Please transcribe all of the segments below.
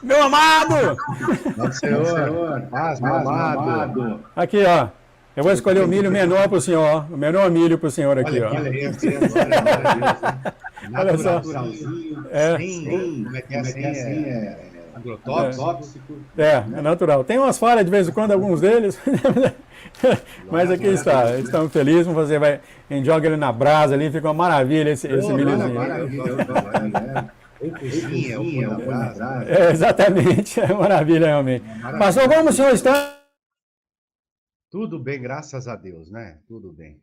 Meu amado! Nosso Senhor, paz, meu amado. Aqui, ó. Eu vou escolher o milho menor para o senhor, ó. O menor milho para o senhor aqui, Olha ó. que bênção, glória a Deus, né? Olha só. Naturalzinho, É, como é que é assim, agrotóxico, é natural. Tem umas falhas de vez em quando, alguns deles. Mas aqui está. Estamos felizes. Vamos fazer, a gente joga ele na brasa ali, fica uma maravilha esse milhozinho. maravilha, ou cozinha, ou põe na brasa. É, exatamente, é maravilha realmente. Pastor, como o senhor está? Tudo bem, graças a Deus, né? Tudo bem.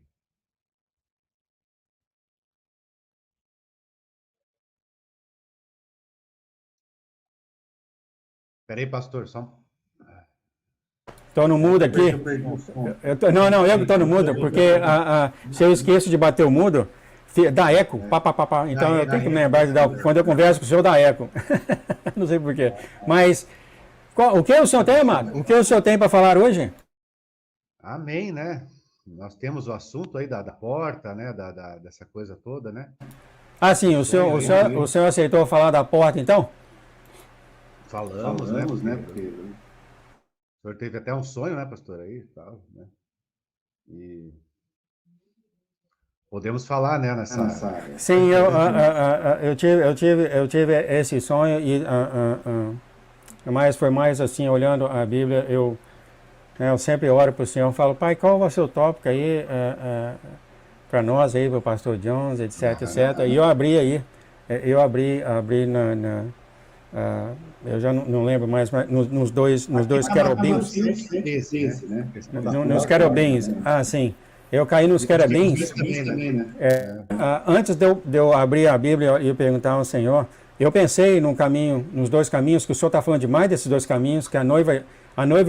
Peraí, pastor, só Estou no mudo aqui. Não, eu que estou no mudo, porque se eu esqueço de bater o mudo, dá eco. Pá, pá, pá, pá. Então eu tenho que me lembrar de dar. Quando eu converso com o senhor, dá eco. Não sei porquê. Mas o que o senhor tem, amado? O que o senhor tem para falar hoje? amém, né? Nós temos o assunto aí da porta, né? Dessa coisa toda, né? Ah, sim, o senhor aceitou falar da porta, então? Falamos, né? Porque o senhor teve até um sonho, né, pastor, aí e tal, né? E podemos falar, né, nessa área. Sim, eu tive esse sonho mas foi mais assim, olhando a Bíblia, eu sempre oro para o Senhor, falo, Pai, qual vai ser o tópico aí para nós aí, para o pastor Jones, etc, etc. E eu abri aí, abri eu já não lembro mais, mas nos dois querubins. Esse, né? Questão da Nos porta. querubins, sim. Eu caí nos querubins. Também, né? Antes de eu abrir a Bíblia e perguntar ao Senhor, eu pensei nos dois caminhos, que o Senhor está falando demais desses dois caminhos, que a noiva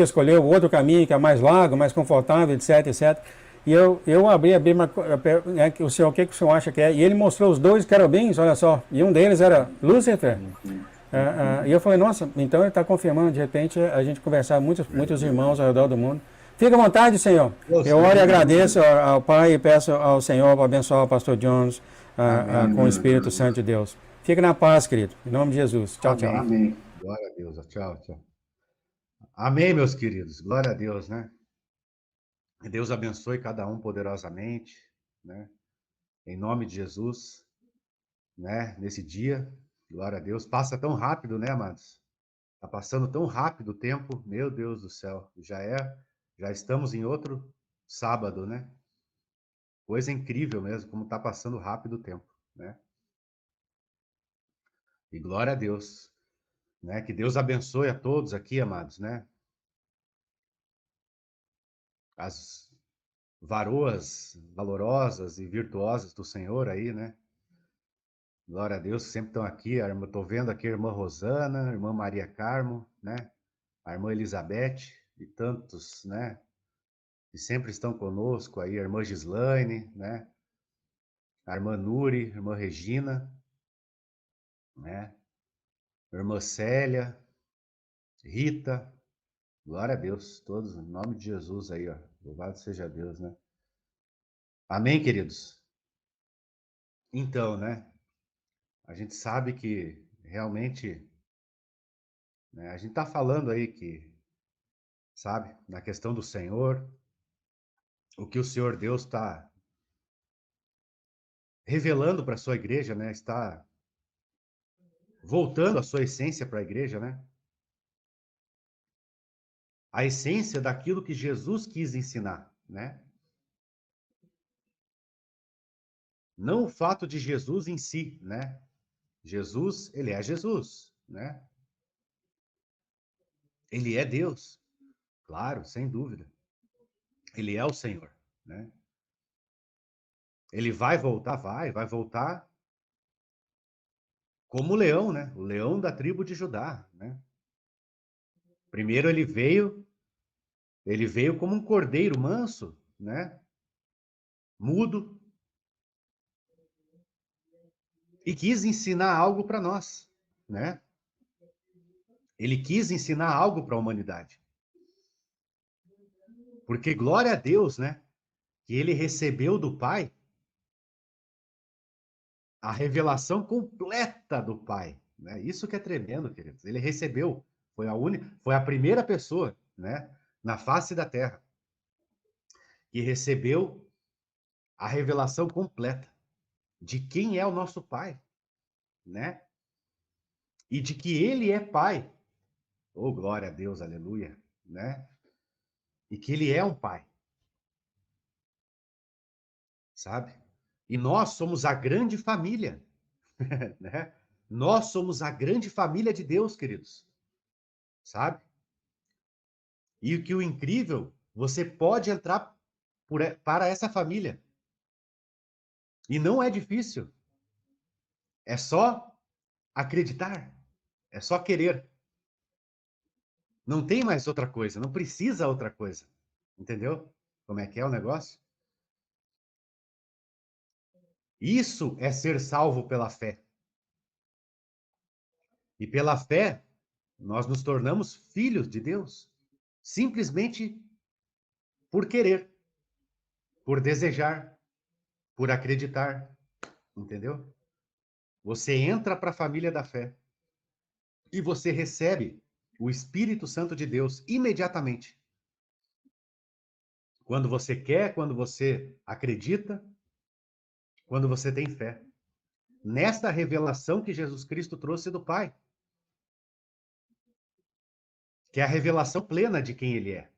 escolheu o outro caminho, que é mais largo, mais confortável, etc, etc. E eu abri a Bíblia, o Senhor, o que o Senhor acha que é? E ele mostrou os dois querubins, olha só, e um deles era Lúcifer. E eu falei, nossa, então ele está confirmando, de repente, a gente conversar com muitos irmãos ao redor do mundo. Fica à vontade, Senhor. Eu oro e agradeço ao Pai e peço ao Senhor para abençoar o pastor Jones com o Espírito Santo de Deus. Fica na paz, querido. Em nome de Jesus. Tchau, tchau. Amém. Glória a Deus. Tchau, tchau. Amém, meus queridos. Glória a Deus, né? Que Deus abençoe cada um poderosamente, né? Em nome de Jesus, né? Nesse dia, glória a Deus. Passa tão rápido, né, amados? Tá passando tão rápido o tempo, meu Deus do céu. Já estamos em outro sábado, né? Coisa incrível mesmo, como tá passando rápido o tempo, né? E glória a Deus, né? Que Deus abençoe a todos aqui, amados, né? As varoas valorosas e virtuosas do Senhor aí, né? Glória a Deus, sempre estão aqui. Estou vendo aqui a irmã Rosana, a irmã Maria Carmo, né? A irmã Elizabeth e tantos, né? Que sempre estão conosco aí, a irmã Gislaine, né? A irmã Nuri, a irmã Regina, né? A irmã Célia, Rita, glória a Deus, todos, em nome de Jesus aí, ó. Louvado seja Deus, né? Amém, queridos? Então, né? A gente sabe que realmente, né, a gente está falando aí que, sabe, na questão do Senhor, o que o Senhor Deus está revelando para a sua igreja, né? Está voltando a sua essência para a igreja, né? A essência daquilo que Jesus quis ensinar, né? Não o fato de Jesus em si, né? Jesus, ele é Jesus, né? Ele é Deus, claro, sem dúvida. Ele é o Senhor, né? Ele vai voltar, vai voltar como o leão, né? O leão da tribo de Judá, né? Primeiro ele veio como um cordeiro manso, né? Mudo, e quis ensinar algo para nós, né? Ele quis ensinar algo para a humanidade. Porque glória a Deus, né? Que ele recebeu do Pai a revelação completa do Pai, né? Isso que é tremendo, queridos. Ele recebeu, foi a primeira pessoa, né, na face da terra que recebeu a revelação completa de quem é o nosso Pai, né? E de que ele é Pai. Oh, glória a Deus, aleluia, né? E que ele é um Pai, sabe? E nós somos a grande família, né? Nós somos a grande família de Deus, queridos, sabe? E o que o incrível, você pode entrar para essa família. E não é difícil. É só acreditar. É só querer. Não tem mais outra coisa. Não precisa outra coisa. Entendeu? Como é que é o negócio? Isso é ser salvo pela fé. E pela fé, nós nos tornamos filhos de Deus. Simplesmente por querer, por desejar, por acreditar. Entendeu? Você entra para a família da fé e você recebe o Espírito Santo de Deus imediatamente. Quando você quer, quando você acredita, quando você tem fé. Nesta revelação que Jesus Cristo trouxe do Pai, que é a revelação plena de quem Ele é.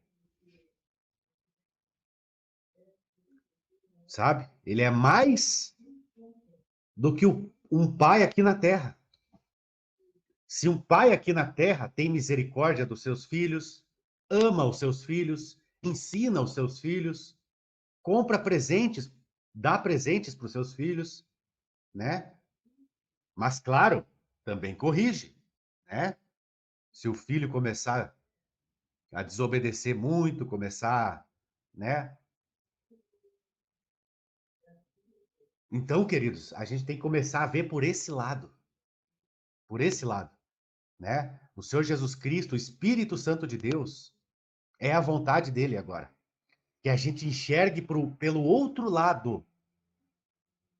Sabe? Ele é mais do que um pai aqui na terra. Se um pai aqui na terra tem misericórdia dos seus filhos, ama os seus filhos, ensina os seus filhos, compra presentes, dá presentes para os seus filhos, né? Mas, claro, também corrige, né? Se o filho começar a desobedecer muito, começar, né? Então, queridos, a gente tem que começar a ver por esse lado, né? O Senhor Jesus Cristo, o Espírito Santo de Deus, é a vontade dele agora. Que a gente enxergue pelo outro lado,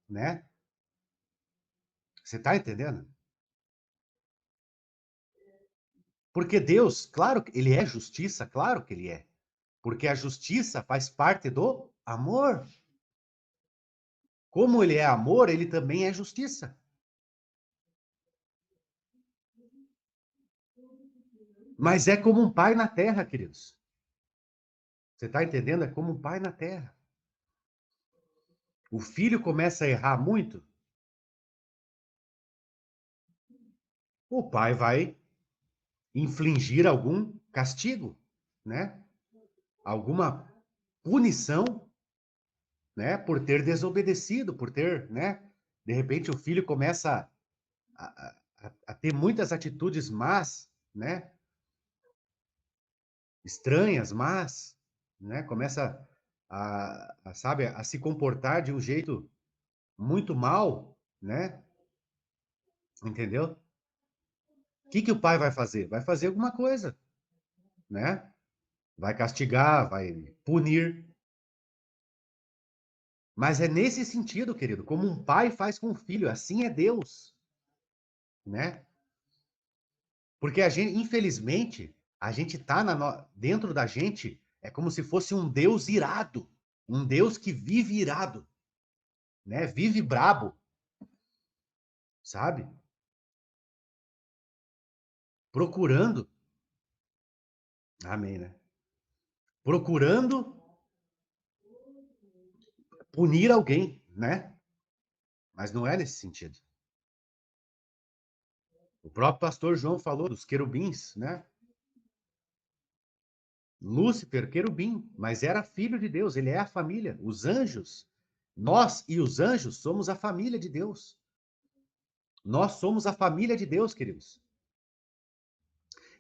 né? Você está entendendo? Porque Deus, claro que ele é justiça, claro que ele é. Porque a justiça faz parte do amor. Como ele é amor, ele também é justiça. Mas é como um pai na terra, queridos. Você está entendendo? É como um pai na terra. O filho começa a errar muito, o pai vai infligir algum castigo, né? Alguma punição, né? Por ter desobedecido, por ter, né? De repente o filho começa a ter muitas atitudes más, né? Estranhas, más, né? Começa sabe, a se comportar de um jeito muito mal, né? Entendeu? O que o pai vai fazer? Vai fazer alguma coisa, né? Vai castigar, vai punir. Mas é nesse sentido, querido, como um pai faz com o filho, assim é Deus, né? Porque a gente, infelizmente, a gente tá dentro da gente, é como se fosse um Deus irado, um Deus que vive irado, né? Vive brabo, sabe? Procurando, amém, né? Procurando punir alguém, né? Mas não é nesse sentido. O próprio pastor João falou dos querubins, né? Lúcifer, querubim, mas era filho de Deus, ele é a família. Os anjos, nós e os anjos somos a família de Deus. Nós somos a família de Deus, queridos.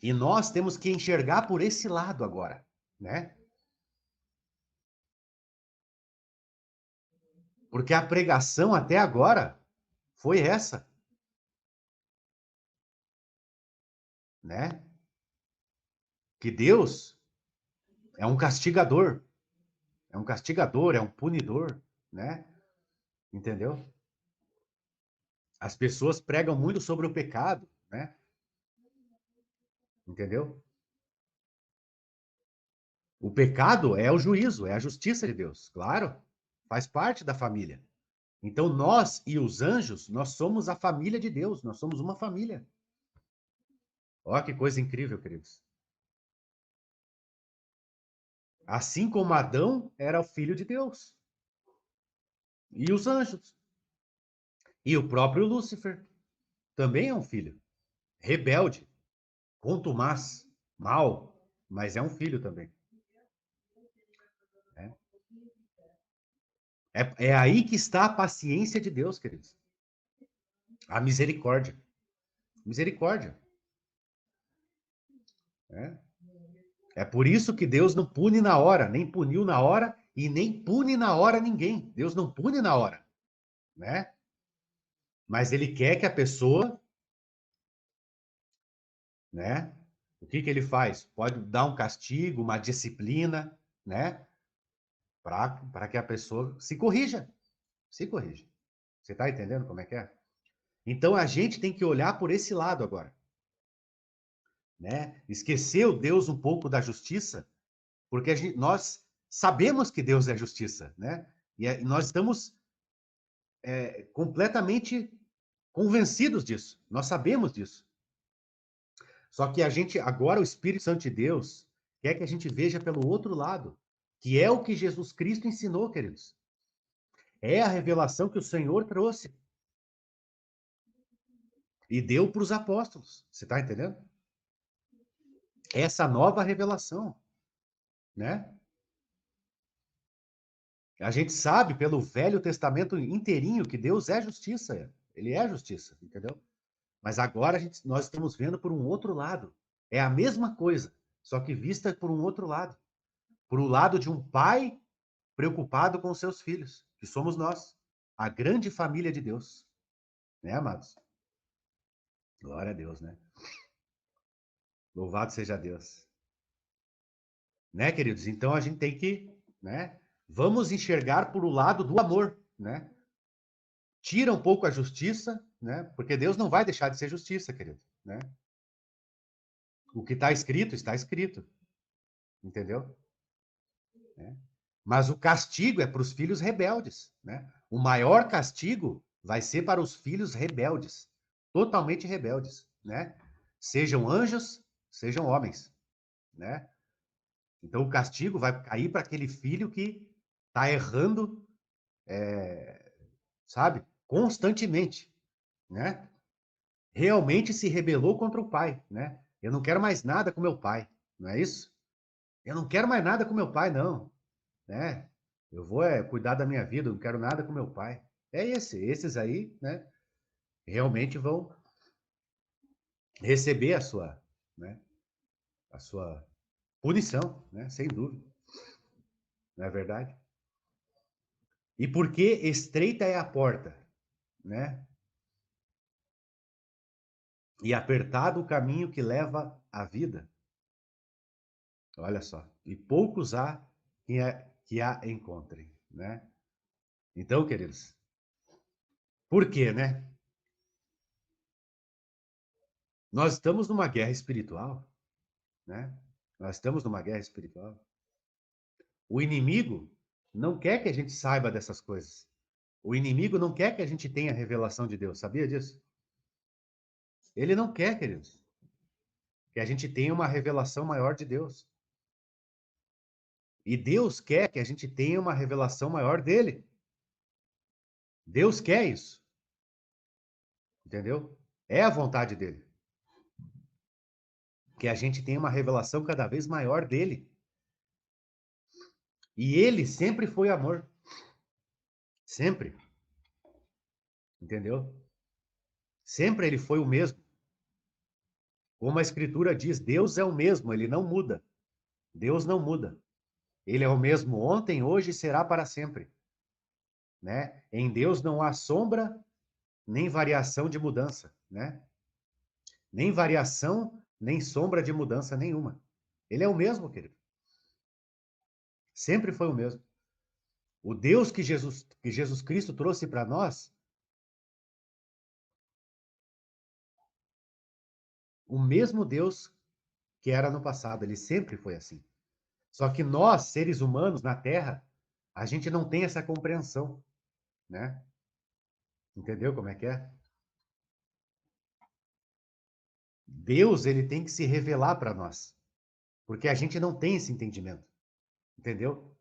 E nós temos que enxergar por esse lado agora, né? Porque a pregação até agora foi essa, né? Que Deus é um castigador, é um punidor, né? Entendeu? As pessoas pregam muito sobre o pecado, né? Entendeu? O pecado é o juízo, é a justiça de Deus, claro, faz parte da família. Então nós e os anjos, nós somos a família de Deus, nós somos uma família. Olha que coisa incrível, queridos. Assim como Adão era o filho de Deus, e os anjos, e o próprio Lúcifer também é um filho, rebelde, contumaz, mau, mas é um filho também. Né? É aí que está a paciência de Deus, queridos. A misericórdia. Misericórdia. Né? É por isso que Deus não pune na hora, nem puniu na hora e nem pune na hora ninguém. Deus não pune na hora, né? Mas ele quer que a pessoa, né? O que que ele faz? Pode dar um castigo, uma disciplina, né? Para que a pessoa se corrija. Se corrija. Você está entendendo como é que é? Então a gente tem que olhar por esse lado agora, né? Esqueceu Deus um pouco da justiça, porque nós sabemos que Deus é justiça, né? E nós estamos completamente convencidos disso. Nós sabemos disso. Só que a gente, agora, o Espírito Santo de Deus quer que a gente veja pelo outro lado, que é o que Jesus Cristo ensinou, queridos. É a revelação que o Senhor trouxe e deu para os apóstolos. Você está entendendo? Essa nova revelação, né? A gente sabe pelo Velho Testamento inteirinho que Deus é justiça. Ele é justiça, entendeu? Mas agora nós estamos vendo por um outro lado. É a mesma coisa, só que vista por um outro lado. Por um lado de um pai preocupado com os seus filhos, que somos nós, a grande família de Deus. Né, amados? Glória a Deus, né? Louvado seja Deus. Né, queridos? Então a gente tem que, né? Vamos enxergar por o lado do amor, né? Tira um pouco a justiça, né? Porque Deus não vai deixar de ser justiça, querido, né? O que está escrito, entendeu? Né? Mas o castigo é para os filhos rebeldes, né? O maior castigo vai ser para os filhos rebeldes, totalmente rebeldes, né? Sejam anjos, sejam homens, né? Então o castigo vai cair para aquele filho que está errando, sabe? Constantemente, né? Realmente se rebelou contra o pai, né? Eu não quero mais nada com meu pai, não é isso? Eu não quero mais nada com meu pai, não, né? Eu vou cuidar da minha vida, eu não quero nada com meu pai. Esses aí, né? Realmente vão receber né? A sua punição, né? Sem dúvida, não é verdade? E porque estreita é a porta, né? E apertado o caminho que leva à vida. Olha só. E poucos há que a encontrem, né? Então, queridos, por quê, né? Nós estamos numa guerra espiritual, né? Nós estamos numa guerra espiritual. O inimigo não quer que a gente saiba dessas coisas. O inimigo não quer que a gente tenha a revelação de Deus. Sabia disso? Ele não quer, queridos, que a gente tenha uma revelação maior de Deus. E Deus quer que a gente tenha uma revelação maior dele. Deus quer isso. Entendeu? É a vontade dele. Que a gente tenha uma revelação cada vez maior dele. E ele sempre foi amor. Sempre. Entendeu? Sempre ele foi o mesmo. Como a Escritura diz, Deus é o mesmo, ele não muda. Deus não muda. Ele é o mesmo ontem, hoje e será para sempre. Né? Em Deus não há sombra nem variação de mudança, né? Nem variação, nem sombra de mudança nenhuma. Ele é o mesmo, querido. Sempre foi o mesmo. O Deus que Jesus Cristo trouxe para nós o mesmo Deus que era no passado. Ele sempre foi assim. Só que nós, seres humanos na Terra, a gente não tem essa compreensão, né? Entendeu como é que é? Deus, ele tem que se revelar para nós, porque a gente não tem esse entendimento, entendeu?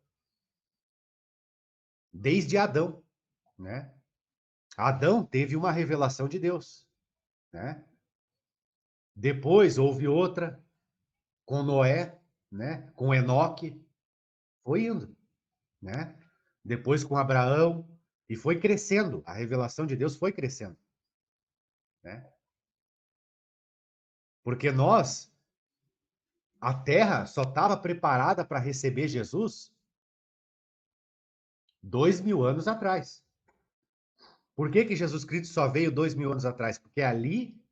Desde Adão, né? Adão teve uma revelação de Deus, né? Depois houve outra com Noé, né? Com Enoque, foi indo, né? Depois com Abraão e foi crescendo. A revelação de Deus foi crescendo, né? Porque a Terra só estava preparada para receber Jesus 2000 anos atrás. Por que Jesus Cristo só veio 2000 anos atrás? Porque ali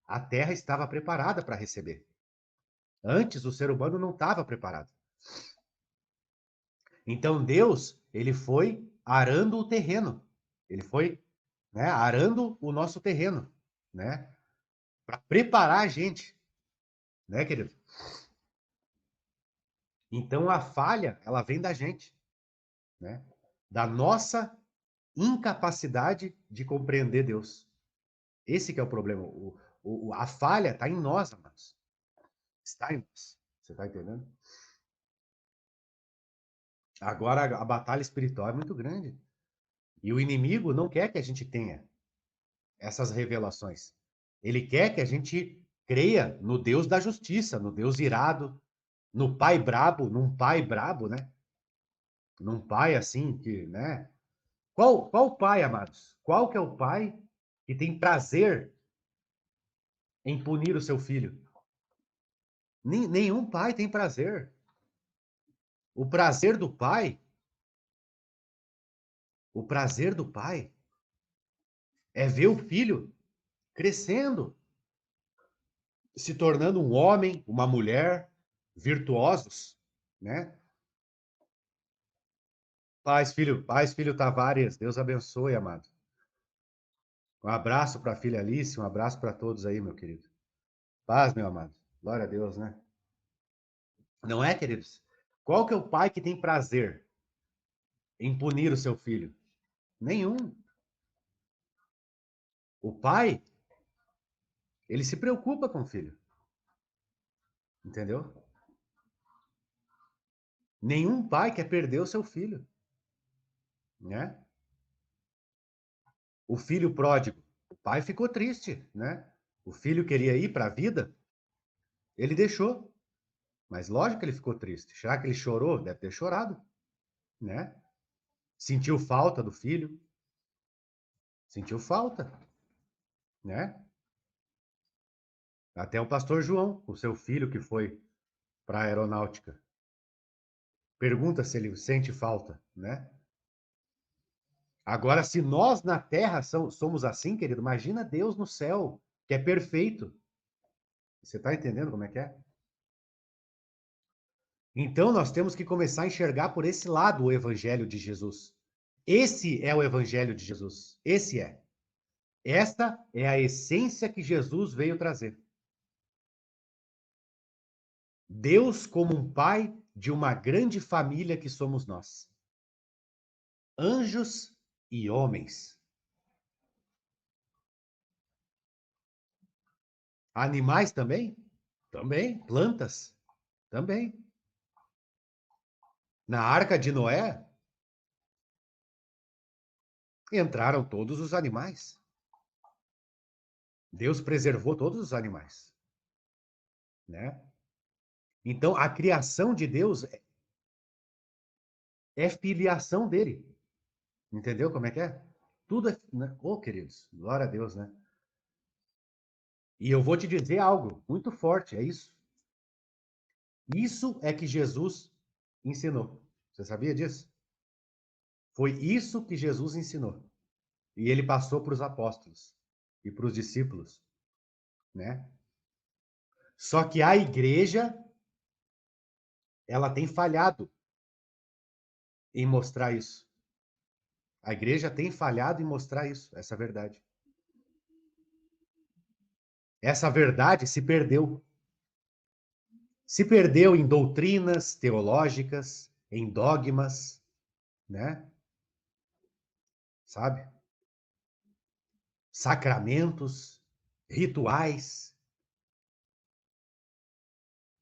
a Terra estava preparada para receber. Antes o ser humano não estava preparado. Então Deus, ele foi arando o terreno. Ele foi, né, arando o nosso terreno, né, para preparar a gente, né, querido? Então a falha, ela vem da gente, né? Da nossa incapacidade de compreender Deus. Esse que é o problema. A falha está em nós, amados. Está em nós. Você está entendendo? Agora a batalha espiritual é muito grande. E o inimigo não quer que a gente tenha essas revelações. Ele quer que a gente creia no Deus da justiça, no Deus irado, no pai brabo, num pai brabo, né? Num pai assim que, né? Qual pai, amados? Qual que é o pai que tem prazer em punir o seu filho? Nenhum pai tem prazer. O prazer do pai é ver o filho crescendo, se tornando um homem, uma mulher virtuosos, né? Paz, filho Tavares, Deus abençoe, amado. Um abraço para a filha Alice, um abraço para todos aí, meu querido. Paz, meu amado. Glória a Deus, né? Não é, queridos? Qual que é o pai que tem prazer em punir o seu filho? Nenhum. O pai, ele se preocupa com o filho. Entendeu? Nenhum pai quer perder o seu filho, né? O filho pródigo, o pai ficou triste, né? O filho queria ir para a vida, ele deixou. Mas lógico que ele ficou triste. Será que ele chorou? Deve ter chorado, né? Sentiu falta do filho, sentiu falta, né? Até o pastor João, o seu filho que foi para a aeronáutica, pergunta se ele sente falta, né? Agora, se nós na terra somos assim, querido, imagina Deus no céu, que é perfeito. Você está entendendo como é que é? Então, nós temos que começar a enxergar por esse lado o evangelho de Jesus. Esse é o evangelho de Jesus. Esse é. Esta é a essência que Jesus veio trazer. Deus como um pai de uma grande família que somos nós. Anjos e homens. Animais também? Também. Plantas? Também. Na arca de Noé, entraram todos os animais. Deus preservou todos os animais, né? Então, a criação de Deus é filiação dele. Entendeu como é que é? Tudo é, né? Oh, queridos, glória a Deus, né? E eu vou te dizer algo muito forte, é isso. Isso é que Jesus ensinou. Você sabia disso? Foi isso que Jesus ensinou. E ele passou para os apóstolos e para os discípulos, né? Só que a igreja, ela tem falhado em mostrar isso. A igreja tem falhado em mostrar isso, essa verdade. essa verdade se perdeu. Se perdeu em doutrinas teológicas, em dogmas, né? Sabe? Sacramentos, rituais,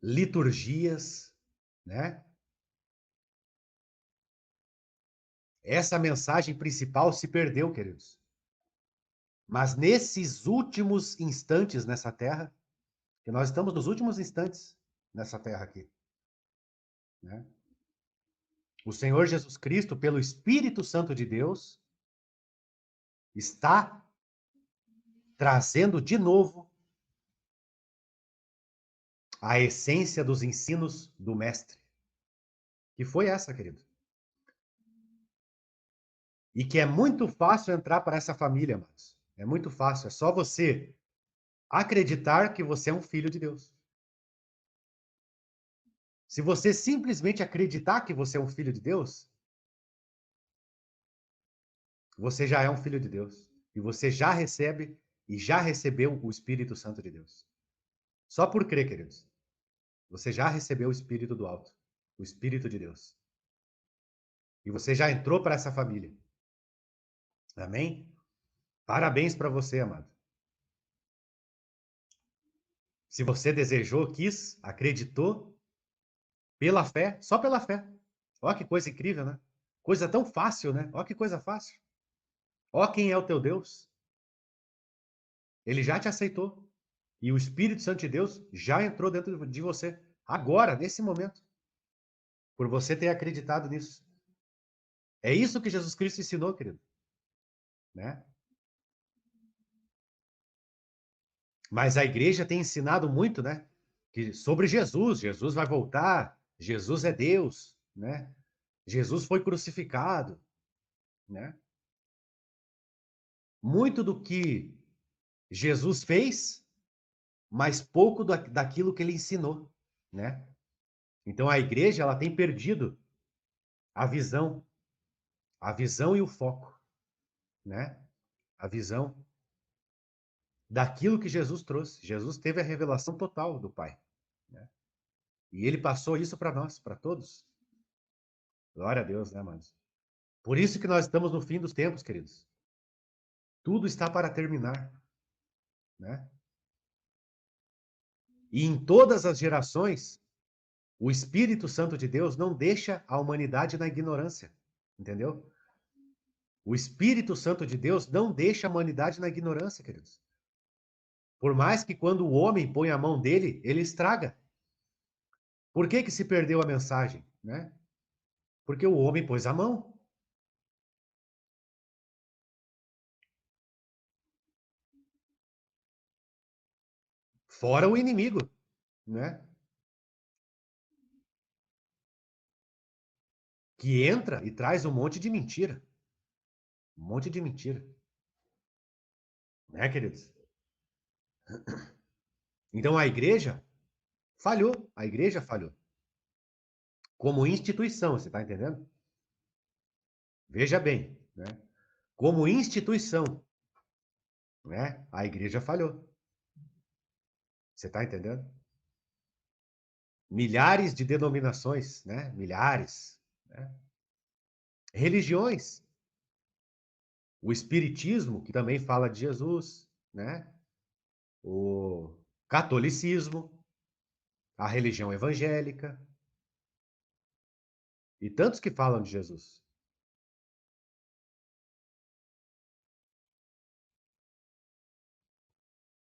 liturgias, né? Essa mensagem principal se perdeu, queridos. Mas nesses últimos instantes nessa terra, que nós estamos nos últimos instantes nessa terra aqui, né? O Senhor Jesus Cristo, pelo Espírito Santo de Deus, está trazendo de novo a essência dos ensinos do Mestre. Que foi essa, querido. E que é muito fácil entrar para essa família, mas é muito fácil. É só você acreditar que você é um filho de Deus. Se você simplesmente acreditar que você é um filho de Deus, você já é um filho de Deus. E você já recebe e já recebeu o Espírito Santo de Deus. Só por crer, queridos. Você já recebeu o Espírito do alto, o Espírito de Deus. E você já entrou para essa família. Amém? Parabéns para você, amado. Se você desejou, quis, acreditou, pela fé, só pela fé. Olha que coisa incrível, né? Coisa tão fácil, né? Olha que coisa fácil. Olha quem é o teu Deus. Ele já te aceitou. E o Espírito Santo de Deus já entrou dentro de você. Agora, nesse momento. Por você ter acreditado nisso. É isso que Jesus Cristo ensinou, querido. Né? Mas a igreja tem ensinado muito, né? Que sobre Jesus. Jesus vai voltar. Jesus é Deus, né? Jesus foi crucificado, né? Muito do que Jesus fez, mas pouco daquilo que ele ensinou, né? Então a igreja ela tem perdido a visão e o foco, né? A visão daquilo que Jesus trouxe. Jesus teve a revelação total do Pai, né? E ele passou isso para nós, para todos. Glória a Deus, né, amados? Por isso que nós estamos no fim dos tempos, queridos. Tudo está para terminar, né? E em todas as gerações, o Espírito Santo de Deus não deixa a humanidade na ignorância, entendeu? O Espírito Santo de Deus não deixa a humanidade na ignorância, queridos. Por mais que quando o homem põe a mão dele, ele estraga. Por que que se perdeu a mensagem, né? Porque o homem pôs a mão. Fora o inimigo, né? Que entra e traz um monte de mentira. Um monte de mentira. Né, queridos? Então a igreja falhou. A igreja falhou. Como instituição, você está entendendo? Veja bem, né? Como instituição, né? A igreja falhou. Você está entendendo? Milhares de denominações, né? Milhares, né? Religiões. O espiritismo, que também fala de Jesus, né? O catolicismo, a religião evangélica e tantos que falam de Jesus.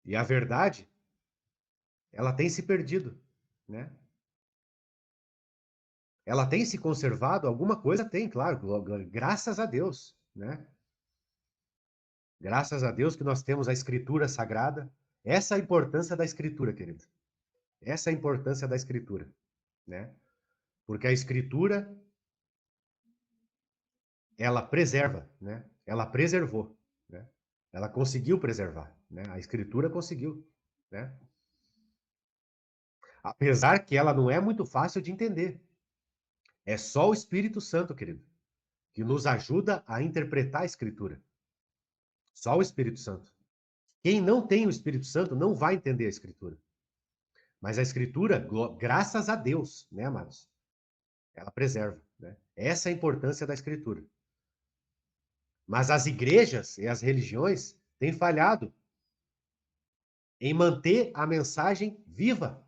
E a verdade, ela tem se perdido, né? Ela tem se conservado, alguma coisa tem, claro, graças a Deus, né? Graças a Deus que nós temos a Escritura Sagrada. Essa é a importância da Escritura, querido. Essa é a importância da Escritura, né? Porque a Escritura, ela preserva, né? Ela preservou, né? Ela conseguiu preservar, né? A Escritura conseguiu, né? Apesar que ela não é muito fácil de entender. É só o Espírito Santo, querido, que nos ajuda a interpretar a Escritura. Só o Espírito Santo. Quem não tem o Espírito Santo não vai entender a Escritura. Mas a Escritura, graças a Deus, né, amados? Ela preserva, né? Essa é a importância da Escritura. Mas as igrejas e as religiões têm falhado em manter a mensagem viva.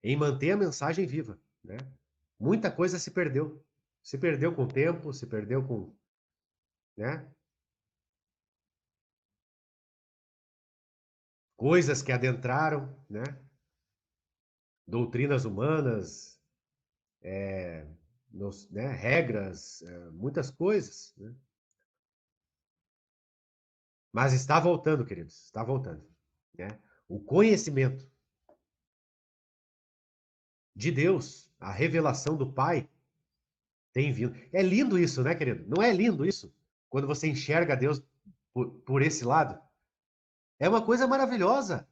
Em manter a mensagem viva, né? Muita coisa se perdeu. Se perdeu com o tempo, se perdeu com, né? Coisas que adentraram, né? Doutrinas humanas, né? Regras, muitas coisas, né? Mas está voltando, queridos, está voltando, né? O conhecimento de Deus, a revelação do Pai tem vindo. É lindo isso, né, querido? Não é lindo isso? Quando você enxerga Deus por esse lado. É uma coisa maravilhosa.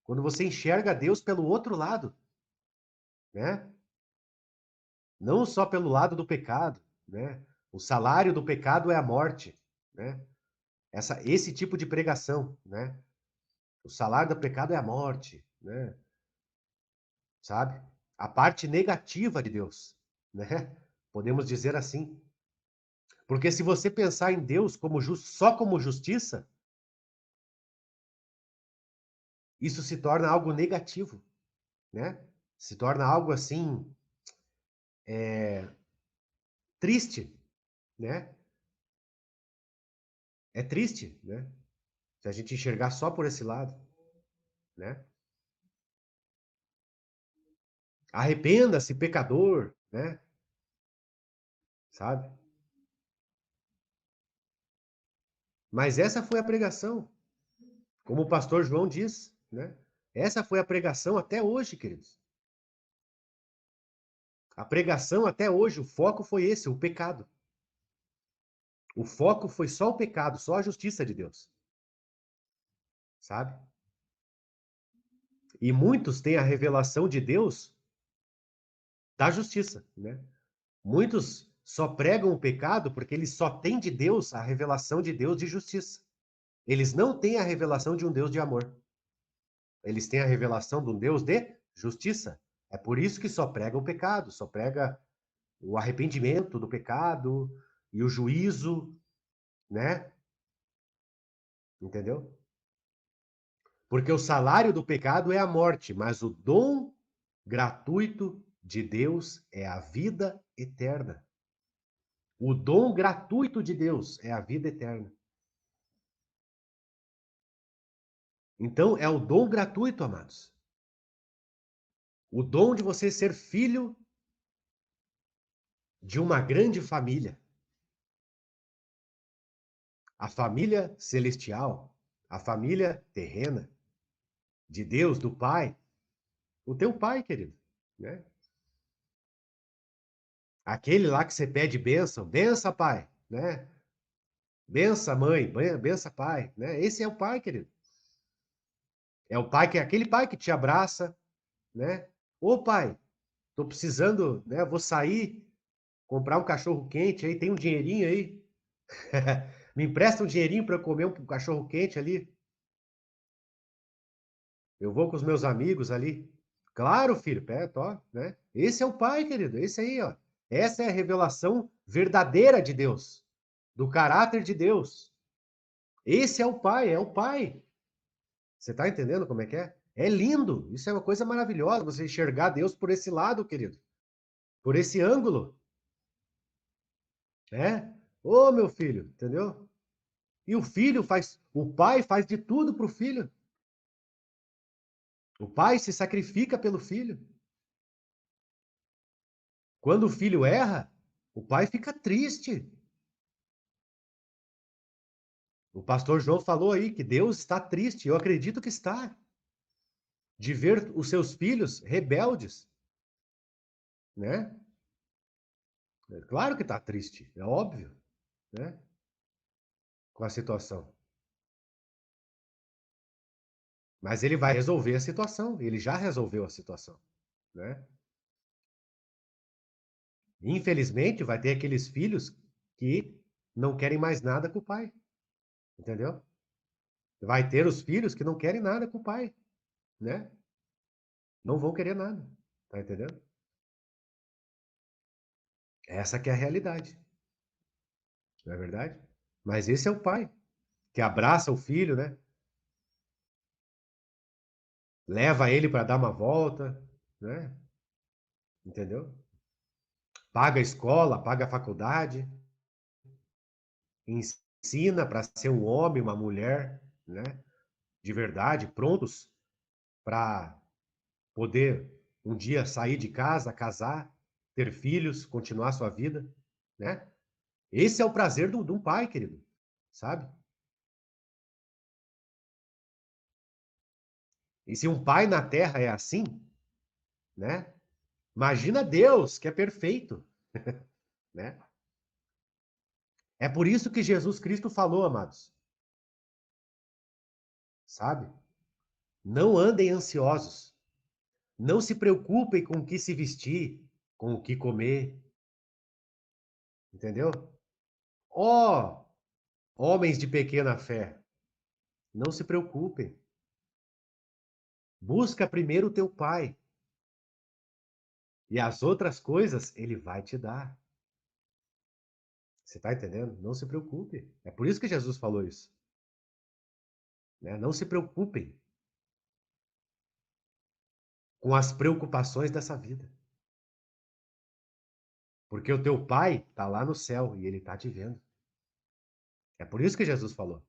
Quando você enxerga Deus pelo outro lado, né? Não só pelo lado do pecado, né? O salário do pecado é a morte, né? Esse tipo de pregação, né? O salário do pecado é a morte, né? Sabe? A parte negativa de Deus, né? Podemos dizer assim. Porque se você pensar em Deus como só como justiça, isso se torna algo negativo, né? Se torna algo assim triste, né? É triste, né? Se a gente enxergar só por esse lado, né? Arrependa-se, pecador, né? Sabe? Mas essa foi a pregação, como o pastor João diz, né? Essa foi a pregação até hoje, queridos. A pregação até hoje, o foco foi esse, o pecado. O foco foi só o pecado, só a justiça de Deus. Sabe? E muitos têm a revelação de Deus da justiça, né? Muitos só pregam o pecado porque eles só têm de Deus a revelação de Deus de justiça. Eles não têm a revelação de um Deus de amor. Eles têm a revelação de um Deus de justiça. É por isso que só prega o pecado, só prega o arrependimento do pecado e o juízo, né? Entendeu? Porque o salário do pecado é a morte, mas o dom gratuito de Deus é a vida eterna. O dom gratuito de Deus é a vida eterna. Então, é o dom gratuito, amados. O dom de você ser filho de uma grande família. A família celestial, a família terrena, de Deus, do Pai. O teu Pai, querido, né? Aquele lá que você pede bênção, bença, Pai, né? Bença, mãe, bença, Pai, né? Esse é o Pai, querido. É o Pai que é aquele Pai que te abraça, né? Ô, Pai, tô precisando, né? Vou sair, comprar um cachorro quente aí, tem um dinheirinho aí? Me empresta um dinheirinho para eu comer um cachorro quente ali? Eu vou com os meus amigos ali. Claro, filho, perto, ó, né? Esse é o Pai, querido, esse aí, ó. Essa é a revelação verdadeira de Deus, do caráter de Deus. Esse é o Pai, é o Pai. Você tá entendendo como é que é? É lindo, isso é uma coisa maravilhosa, você enxergar Deus por esse lado, querido, por esse ângulo, né? Ô, meu filho, entendeu? E o pai faz de tudo pro filho. O pai se sacrifica pelo filho. Quando o filho erra, o pai fica triste. O pastor João falou aí que Deus está triste, eu acredito que está, de ver os seus filhos rebeldes, né? É claro que está triste, é óbvio, né? Com a situação. Mas ele vai resolver a situação, ele já resolveu a situação, né? Infelizmente, vai ter aqueles filhos que não querem mais nada com o pai. Entendeu? Vai ter os filhos que não querem nada com o pai, né? Não vão querer nada. Tá entendendo? Essa que é a realidade. Não é verdade? Mas esse é o pai, que abraça o filho, né? Leva ele para dar uma volta, né? Entendeu? Paga a escola, paga a faculdade, ensina para ser um homem, uma mulher, né? De verdade, prontos para poder um dia sair de casa, casar, ter filhos, continuar sua vida, né? Esse é o prazer de um pai, querido, sabe? E se um pai na terra é assim, né? Imagina Deus, que é perfeito, né? É por isso que Jesus Cristo falou, amados, sabe? Não andem ansiosos, não se preocupem com o que se vestir, com o que comer, entendeu? Ó, homens de pequena fé, não se preocupem. Busca primeiro o teu pai, e as outras coisas ele vai te dar. Você está entendendo? Não se preocupe. É por isso que Jesus falou isso. Né? Não se preocupem com as preocupações dessa vida. Porque o teu pai está lá no céu e ele está te vendo. É por isso que Jesus falou.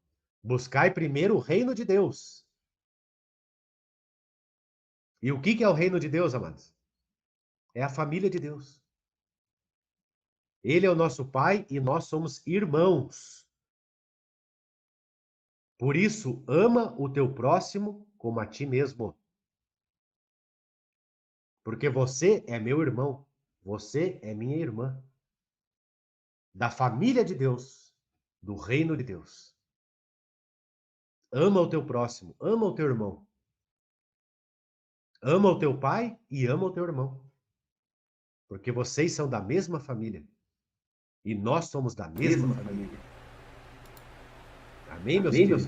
Buscai primeiro o reino de Deus. E o que é o reino de Deus, amados? É a família de Deus. Ele é o nosso pai e nós somos irmãos. Por isso, ama o teu próximo como a ti mesmo. Porque você é meu irmão. Você é minha irmã. Da família de Deus, do reino de Deus. Ama o teu próximo, ama o teu irmão. Ama o teu pai e ama o teu irmão. Porque vocês são da mesma família. E nós somos da mesma família. Amém, meus queridos?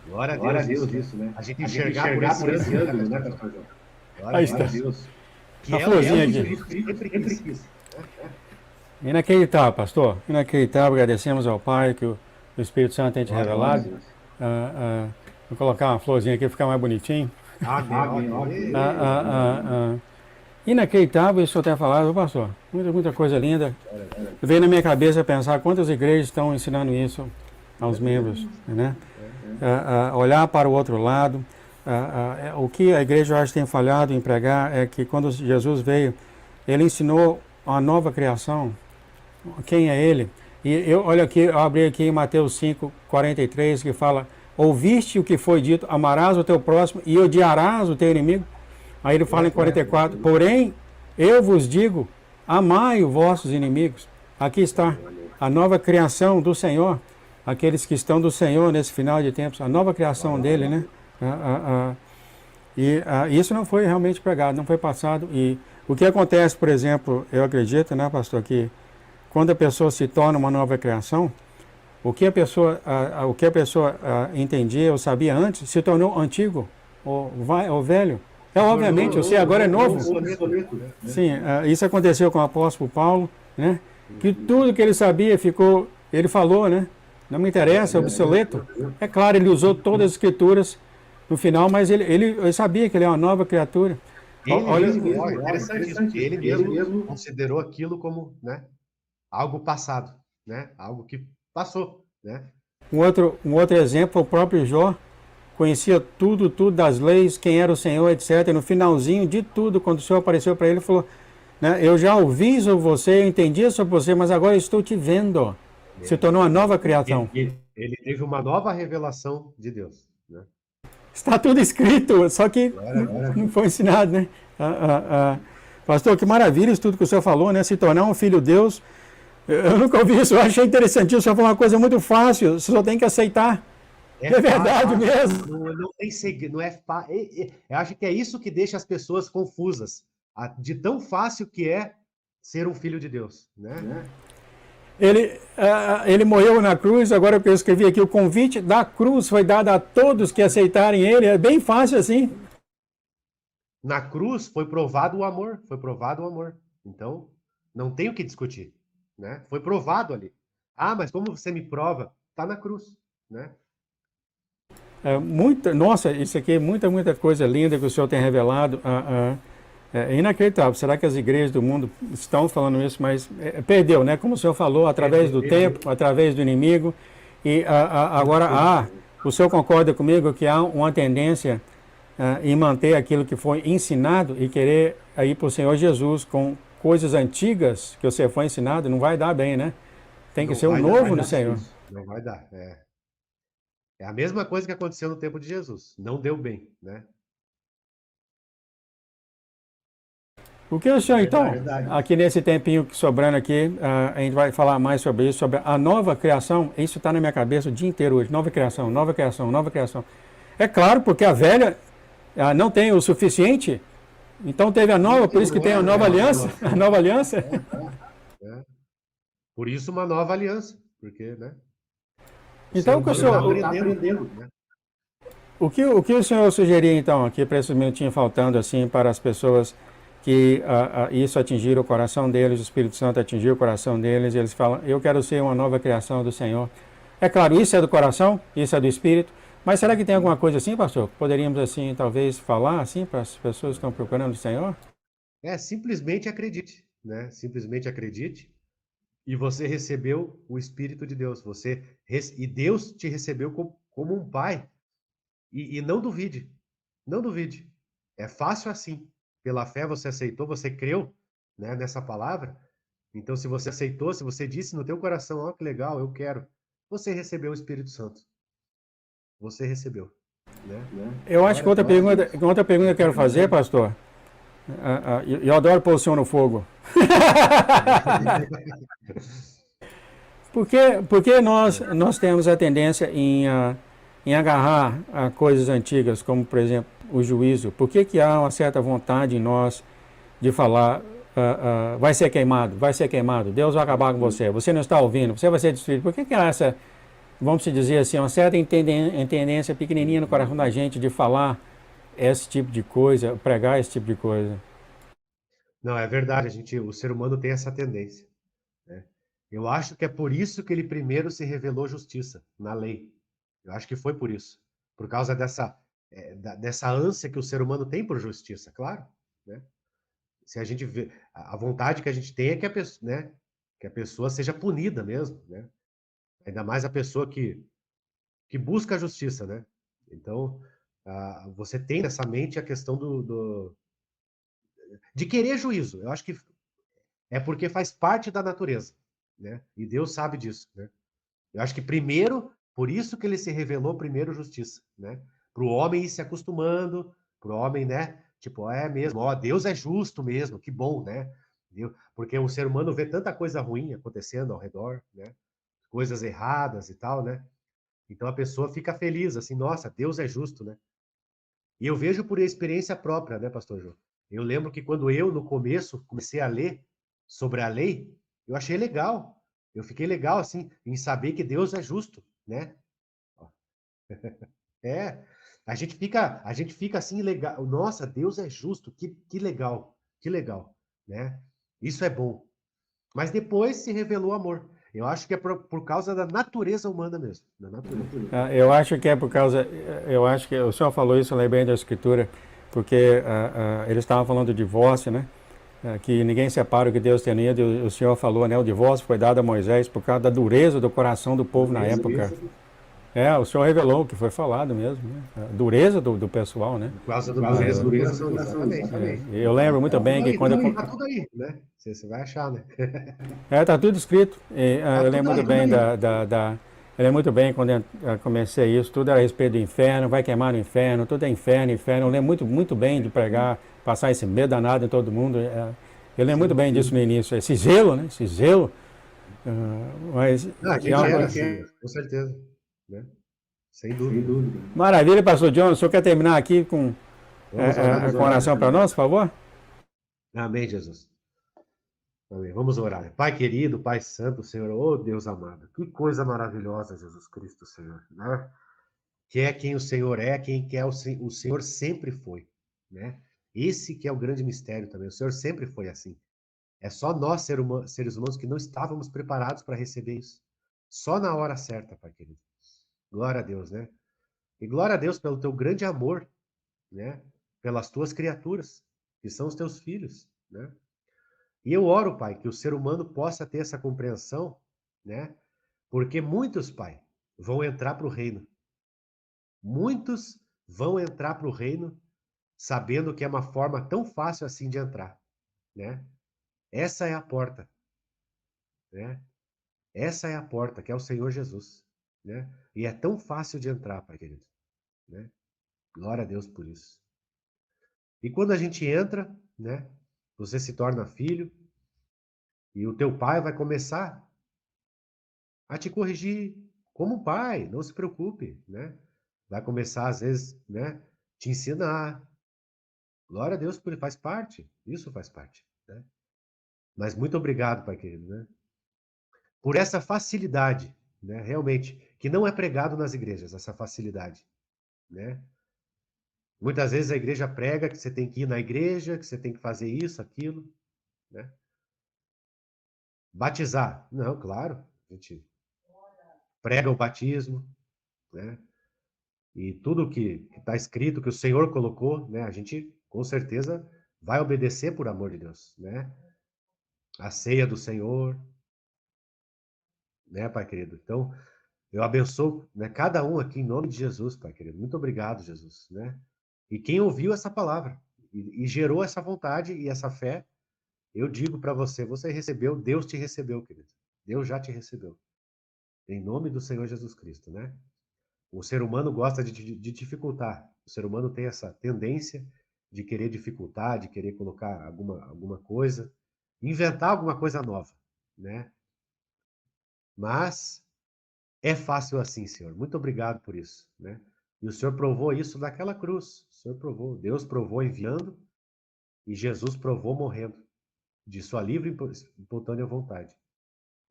Glória a Deus isso, né? A gente enxergar por esse ângulo, né, pastor João? Glória a Deus. Que a florzinha aqui. Sempre quis. Inacreditável, pastor. Inacreditável. Agradecemos ao Pai que o Espírito Santo tem te revelado. Vou colocar uma florzinha aqui para ficar mais bonitinho. Amém. Inacreditável isso que o senhor tem falado, pastor. Muita coisa linda. Veio na minha cabeça pensar quantas igrejas estão ensinando isso aos membros, né? Olhar para o outro lado. O que a igreja hoje tem falhado em pregar é que quando Jesus veio, ele ensinou uma nova criação. Quem é ele? E olha aqui, eu abri aqui em Mateus 5:43, que fala: ouviste o que foi dito, amarás o teu próximo e odiarás o teu inimigo. Aí ele fala em 44, porém, eu vos digo, amai os vossos inimigos. Aqui está a nova criação do Senhor, aqueles que estão do Senhor nesse final de tempos, a nova criação dele, né? E isso não foi realmente pregado, não foi passado. E o que acontece, por exemplo, eu acredito, né, pastor, que quando a pessoa se torna uma nova criação, o que a pessoa entendia ou sabia antes se tornou antigo ou velho. Obviamente, você agora é novo. Sim, isso aconteceu com o apóstolo Paulo, né? Que tudo que ele sabia ficou, ele falou, né? Não me interessa, é obsoleto. É claro, ele usou todas as escrituras no final, mas ele sabia que ele é uma nova criatura. Ele mesmo considerou aquilo como, né, algo passado, né? Algo que passou, né? Um outro exemplo, o próprio Jó conhecia tudo das leis, quem era o Senhor, etc. E no finalzinho de tudo, quando o Senhor apareceu para ele, falou, né, eu já ouvi sobre você, eu entendi sobre você, mas agora eu estou te vendo. Se tornou uma nova criação. Ele teve uma nova revelação de Deus, né? Está tudo escrito, só que não foi ensinado, né? Pastor, que maravilha isso tudo que o senhor falou, né? Se tornar um filho de Deus. Eu nunca ouvi isso, eu achei interessantíssimo. O senhor falou uma coisa muito fácil, você só tem que aceitar. É verdade mesmo. Não tem segredo, não é fácil. Eu acho que é isso que deixa as pessoas confusas, de tão fácil que é ser um filho de Deus, né? Ele morreu na cruz, agora que eu escrevi aqui, o convite da cruz foi dado a todos que aceitarem ele, é bem fácil assim. Na cruz foi provado o amor, foi provado o amor. Então, não tem o que discutir, né? Foi provado ali. Ah, mas como você me prova? Tá na cruz, né? Nossa, isso aqui é muita coisa linda que o Senhor tem revelado. É inacreditável. Será que as igrejas do mundo estão falando isso, mas perdeu, né? Como o Senhor falou, através do tempo, através do inimigo. E agora o Senhor concorda comigo que há uma tendência em manter aquilo que foi ensinado e querer ir para o Senhor Jesus com coisas antigas que você foi ensinado, não vai dar bem, né? Tem que ser um novo no Senhor. Não vai dar, É a mesma coisa que aconteceu no tempo de Jesus. Não deu bem, né? O que o senhor, então, Verdade. aqui nesse tempinho sobrando aqui, a gente vai falar mais sobre isso, sobre a nova criação. Isso está na minha cabeça o dia inteiro hoje. Nova criação, nova criação, nova criação. É claro, porque a velha não tem o suficiente, então teve a nova, por isso que tem a nova aliança. A nova aliança. Por isso uma nova aliança, porque, né? Então, o senhor, aprendendo, né? o que o senhor sugeria, então, aqui para esses minutinhos faltando, assim, para as pessoas que isso atingiram o coração deles, o Espírito Santo atingiu o coração deles, e eles falam, eu quero ser uma nova criação do Senhor. É claro, isso é do coração, isso é do Espírito, mas será que tem alguma coisa assim, pastor? Poderíamos, assim, talvez falar, assim, para as pessoas que estão procurando o Senhor? Simplesmente acredite, né? Simplesmente acredite e você recebeu o Espírito de Deus. E Deus te recebeu como um pai. E não duvide, não duvide. É fácil assim. Pela fé você aceitou, você creu, né, nessa palavra. Então, se você aceitou, se você disse no teu coração, ó, que legal, eu quero, você recebeu o Espírito Santo. Você recebeu, né? Eu acho que outra pergunta que eu quero fazer, pastor, eu adoro pôr o senhor no fogo. Porque nós temos a tendência em agarrar a coisas antigas, como, por exemplo, o juízo. Por que há uma certa vontade em nós de falar, vai ser queimado, Deus vai acabar com você, você não está ouvindo, você vai ser destruído. Por que há essa, vamos dizer assim, uma certa tendência pequenininha no coração da gente de falar esse tipo de coisa, pregar esse tipo de coisa? Não, é verdade, o ser humano tem essa tendência, né? Eu acho que é por isso que ele primeiro se revelou justiça na lei. Eu acho que foi por isso. Por causa dessa ânsia que o ser humano tem por justiça, claro, né? Se a gente vê, a vontade que a gente tem é que a pessoa, né, que a pessoa seja punida mesmo, né? Ainda mais a pessoa que busca a justiça, né? Então, você tem nessa mente a questão de querer juízo. Eu acho que é porque faz parte da natureza, né? E Deus sabe disso, né? Eu acho que primeiro, por isso que ele se revelou primeiro justiça, né? Para o homem ir se acostumando, para o homem, né? Tipo, é mesmo, ó, Deus é justo mesmo, que bom, né? Porque o ser humano vê tanta coisa ruim acontecendo ao redor, né? Coisas erradas e tal, né? Então a pessoa fica feliz, assim, nossa, Deus é justo, né? E eu vejo por experiência própria, né, pastor João? Eu lembro que quando eu, no começo, comecei a ler sobre a lei, eu achei legal. Eu fiquei legal, assim, em saber que Deus é justo, né? É, a gente fica assim, legal. Nossa, Deus é justo, que legal, né? Isso é bom. Mas depois se revelou amor. Eu acho que é por causa da natureza humana mesmo. Da natureza. Eu acho que é por causa, eu acho que o senhor falou isso, eu lembrei da escritura, porque eles estavam falando do divórcio, né? Que ninguém separa o que Deus tem unido, e o senhor falou, né? O divórcio foi dado a Moisés por causa da dureza do coração do povo na época. O senhor revelou o que foi falado mesmo, né? A dureza do pessoal, né? Por causa da dureza, exatamente. Eu lembro muito bem que quando eu... Tá tudo aí, né? Você vai achar, né? Tá tudo escrito. Eu lembro muito bem eu lembro muito bem quando eu comecei isso, tudo era a respeito do inferno, vai queimar no inferno, tudo é inferno. Eu lembro muito bem de pregar, passar esse medo danado em todo mundo. Eu lembro muito bem disso no início, esse zelo, né? Esse zelo. Mas a gente era assim, com certeza, né? Sem dúvida. Maravilha, pastor John. O senhor quer terminar aqui com oração para nós, por favor? Amém, Jesus. Amém. Vamos orar. Pai querido, Pai santo, Senhor, oh Deus amado, que coisa maravilhosa, Jesus Cristo, Senhor, né? Que é quem o Senhor é, quem que é o Senhor sempre foi, né? Esse que é o grande mistério também, o Senhor sempre foi assim. É só nós, seres humanos, que não estávamos preparados para receber isso. Só na hora certa, Pai querido. Glória a Deus, né? E glória a Deus pelo teu grande amor, né? Pelas tuas criaturas, que são os teus filhos, né? E eu oro, Pai, que o ser humano possa ter essa compreensão, né? Porque muitos, Pai, vão entrar para o reino. Muitos vão entrar para o reino sabendo que é uma forma tão fácil assim de entrar, né? Essa é a porta, né? Essa é a porta, que é o Senhor Jesus, né? E é tão fácil de entrar, Pai querido, né? Glória a Deus por isso. E quando a gente entra, né? Você se torna filho e o teu pai vai começar a te corrigir como pai, não se preocupe, né? Vai começar às vezes, né? Te ensinar. Glória a Deus, porque faz parte, isso faz parte, né? Mas muito obrigado, Pai querido, né? Por essa facilidade, né? Realmente, que não é pregado nas igrejas, essa facilidade, né? Muitas vezes a igreja prega que você tem que ir na igreja, que você tem que fazer isso, aquilo, né? Batizar. Não, claro, a gente prega o batismo, né? E tudo que está escrito, que o Senhor colocou, né? A gente, com certeza, vai obedecer por amor de Deus, né? A ceia do Senhor, né, Pai querido? Então, eu abençoo, né, cada um aqui em nome de Jesus, Pai querido. Muito obrigado, Jesus, né? E quem ouviu essa palavra e gerou essa vontade e essa fé, eu digo para você, você recebeu, Deus te recebeu, querido. Deus já te recebeu. Em nome do Senhor Jesus Cristo, né? O ser humano gosta de dificultar. O ser humano tem essa tendência de querer dificultar, de querer colocar alguma coisa, inventar alguma coisa nova, né? Mas é fácil assim, Senhor. Muito obrigado por isso, né? E o Senhor provou isso naquela cruz. O Senhor provou. Deus provou enviando e Jesus provou morrendo de sua livre e espontânea vontade,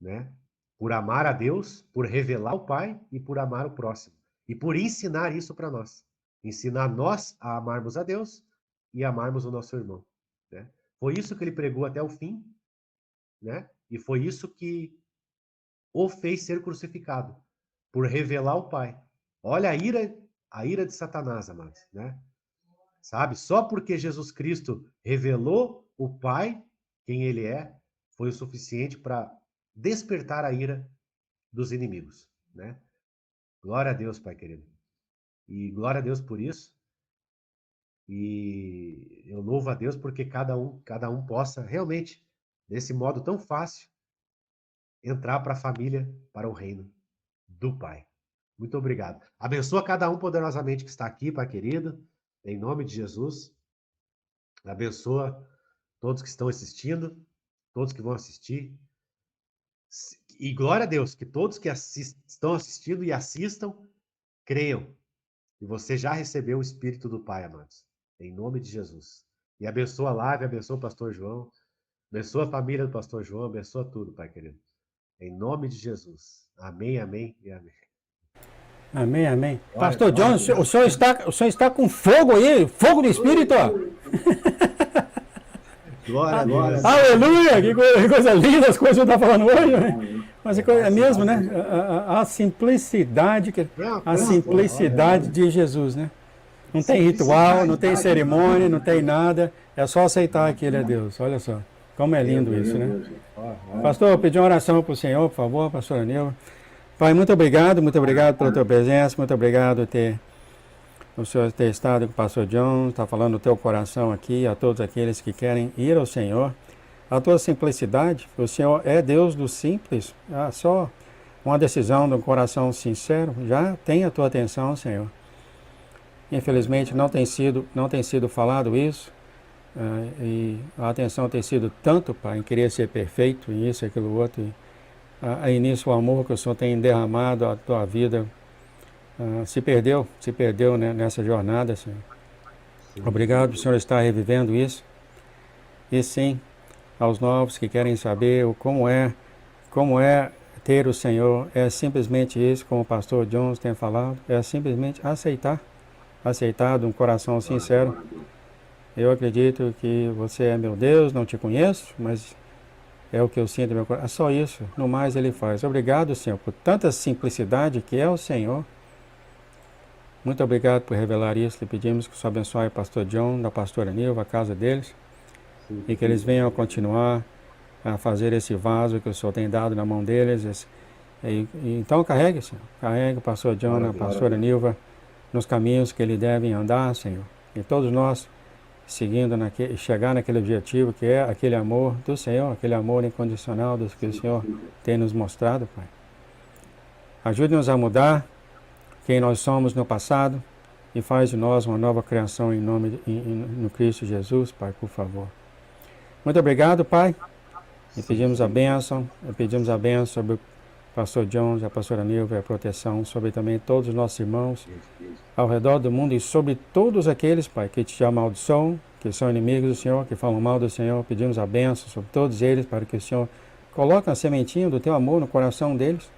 né? Por amar a Deus, por revelar o Pai e por amar o próximo. E por ensinar isso para nós. Ensinar nós a amarmos a Deus e amarmos o nosso irmão, né? Foi isso que ele pregou até o fim, né? E foi isso que o fez ser crucificado, por revelar o Pai. Olha a ira de Satanás, amados, né? Sabe? Só porque Jesus Cristo revelou o Pai, quem ele é, foi o suficiente para despertar a ira dos inimigos, né? Glória a Deus, Pai querido. E glória a Deus por isso. E eu louvo a Deus porque cada um possa realmente, desse modo tão fácil, entrar para a família, para o reino do Pai. Muito obrigado. Abençoa cada um poderosamente que está aqui, Pai querido, em nome de Jesus. Abençoa todos que estão assistindo, todos que vão assistir. E glória a Deus, que todos que estão assistindo e assistam, creiam. E você já recebeu o Espírito do Pai, amados. Em nome de Jesus. E abençoa a live, abençoa o pastor João, abençoa a família do pastor João, abençoa tudo, Pai querido. Em nome de Jesus. Amém, amém e amém. Amém, amém. Glória, Pastor John, o senhor está com fogo aí, fogo do Espírito, ó. glória a Deus. Aleluia! Que coisa linda as coisas que eu estou falando hoje. Né? Mas é mesmo, né? A simplicidade, a simplicidade de Jesus, né? Não tem ritual, não tem cerimônia, não tem nada. É só aceitar que Ele é Deus. Olha só, como é lindo isso, né? Pastor, eu pedi uma oração para o Senhor, por favor, pastor Anil. Pai, muito obrigado pela tua presença, muito obrigado o Senhor ter estado com o pastor John, está falando no teu coração aqui, a todos aqueles que querem ir ao Senhor. A tua simplicidade, o Senhor é Deus do simples, só uma decisão de um coração sincero, já tem a tua atenção, Senhor. Infelizmente não tem sido falado isso, e a atenção tem sido tanto, Pai, em querer ser perfeito, e isso, aquilo, outro, aí nisso o amor que o Senhor tem derramado a tua vida se perdeu, né, nessa jornada, Senhor. Obrigado por o Senhor estar revivendo isso. E sim, aos novos que querem saber como é ter o Senhor. É simplesmente isso, como o pastor Jones tem falado, é simplesmente aceitar de um coração sincero. Eu acredito que você é meu Deus, não te conheço, mas é o que eu sinto no meu coração. É só isso, no mais ele faz. Obrigado, Senhor, por tanta simplicidade que é o Senhor. Muito obrigado por revelar isso. Lhe pedimos que o Senhor abençoe o pastor John, da pastora Nilva, a casa deles, e que eles venham continuar a fazer esse vaso que o Senhor tem dado na mão deles. Então carregue, Senhor. Carregue o pastor John, a pastora Nilva, nos caminhos que eles devem andar, Senhor. E todos nós chegar naquele objetivo que é aquele amor do Senhor, aquele amor incondicional dos que o Senhor tem nos mostrado, Pai. Ajude-nos a mudar quem nós somos no passado e faz de nós uma nova criação no Cristo Jesus, Pai, por favor. Muito obrigado, Pai. E pedimos a bênção sobre o pastor Jones, a pastora Nilva, a proteção sobre também todos os nossos irmãos ao redor do mundo e sobre todos aqueles, Pai, que te amaldiçoam, que são inimigos do Senhor, que falam mal do Senhor. Pedimos a bênção sobre todos eles para que o Senhor coloque uma sementinha do teu amor no coração deles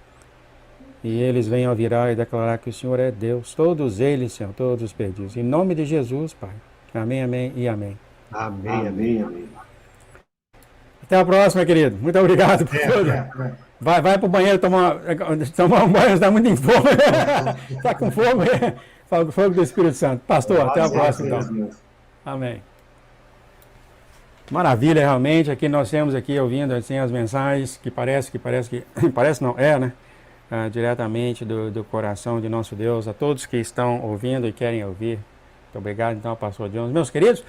e eles venham a virar e declarar que o Senhor é Deus. Todos eles, Senhor, todos os perdidos. Em nome de Jesus, Pai. Amém, amém e amém. Amém, amém, amém. Até a próxima, querido. Muito obrigado por tudo. Vai pro banheiro tomar um banho, está muito em fogo. Está com fogo, fala com fogo do Espírito Santo. Pastor, até a próxima, então. Amém. Maravilha, realmente. Aqui nós temos aqui ouvindo assim, as mensagens que parece não, né? Diretamente do coração de nosso Deus, a todos que estão ouvindo e querem ouvir. Muito obrigado, então, pastor Jones. Meus queridos,